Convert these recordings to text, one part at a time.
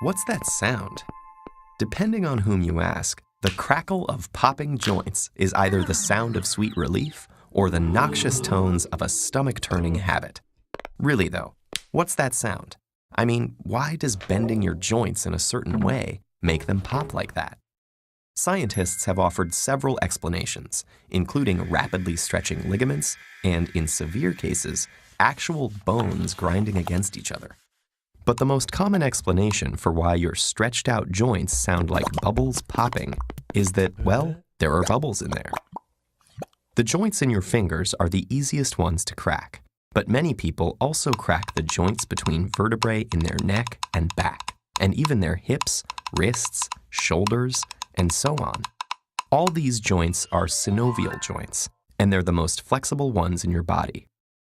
What's that sound? Depending on whom you ask, the crackle of popping joints is either the sound of sweet relief or the noxious tones of a stomach-turning habit. Really though, what's that sound? I mean, why does bending your joints in a certain way make them pop like that? Scientists have offered several explanations, including rapidly stretching ligaments and, in severe cases, actual bones grinding against each other. But the most common explanation for why your stretched out joints sound like bubbles popping is that, well, there are bubbles in there. The joints in your fingers are the easiest ones to crack, but many people also crack the joints between vertebrae in their neck and back, and even their hips, wrists, shoulders, and so on. All these joints are synovial joints, and they're the most flexible ones in your body.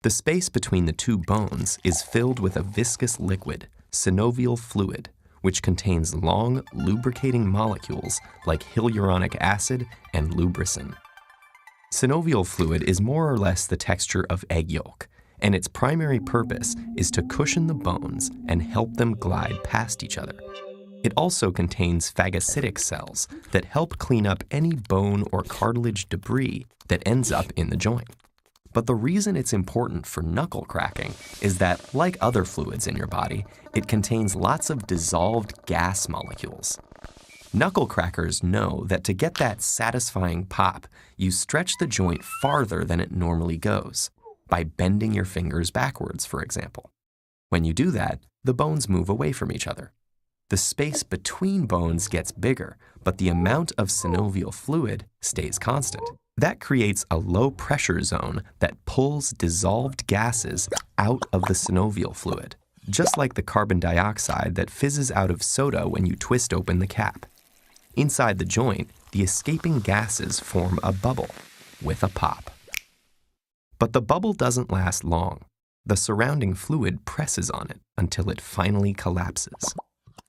The space between the two bones is filled with a viscous liquid, synovial fluid, which contains long, lubricating molecules like hyaluronic acid and lubricin. Synovial fluid is more or less the texture of egg yolk, and its primary purpose is to cushion the bones and help them glide past each other. It also contains phagocytic cells that help clean up any bone or cartilage debris that ends up in the joint. But the reason it's important for knuckle cracking is that, like other fluids in your body, it contains lots of dissolved gas molecules. Knuckle crackers know that to get that satisfying pop, you stretch the joint farther than it normally goes, by bending your fingers backwards, for example. When you do that, the bones move away from each other. The space between bones gets bigger, but the amount of synovial fluid stays constant. That creates a low-pressure zone that pulls dissolved gases out of the synovial fluid, just like the carbon dioxide that fizzes out of soda when you twist open the cap. Inside the joint, the escaping gases form a bubble with a pop. But the bubble doesn't last long. The surrounding fluid presses on it until it finally collapses.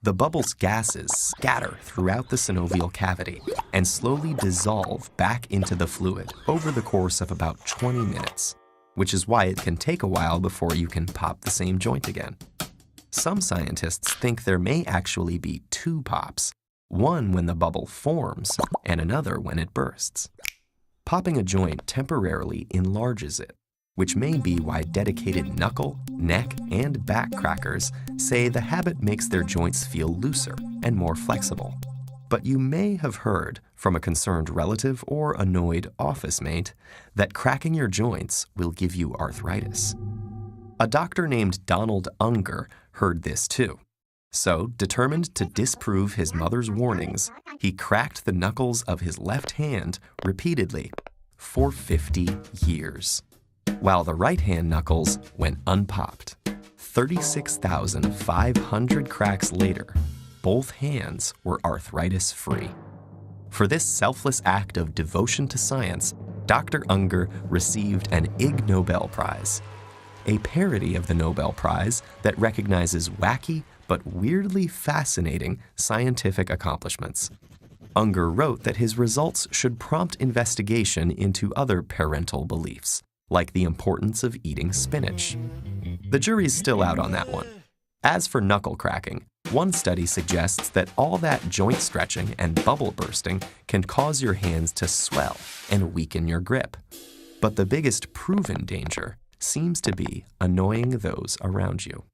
The bubble's gases scatter throughout the synovial cavity and slowly dissolve back into the fluid over the course of about 20 minutes, which is why it can take a while before you can pop the same joint again. Some scientists think there may actually be two pops, one when the bubble forms and another when it bursts. Popping a joint temporarily enlarges it, which may be why dedicated knuckle, neck, and back crackers say the habit makes their joints feel looser and more flexible. But you may have heard from a concerned relative or annoyed office mate that cracking your joints will give you arthritis. A doctor named Donald Unger heard this too. So, determined to disprove his mother's warnings, he cracked the knuckles of his left hand repeatedly for 50 years. While the right-hand knuckles went unpopped. 36,500 cracks later, both hands were arthritis-free. For this selfless act of devotion to science, Dr. Unger received an Ig Nobel Prize, a parody of the Nobel Prize that recognizes wacky but weirdly fascinating scientific accomplishments. Unger wrote that his results should prompt investigation into other parental beliefs, like the importance of eating spinach. The jury's still out on that one. As for knuckle cracking, one study suggests that all that joint stretching and bubble bursting can cause your hands to swell and weaken your grip. But the biggest proven danger seems to be annoying those around you.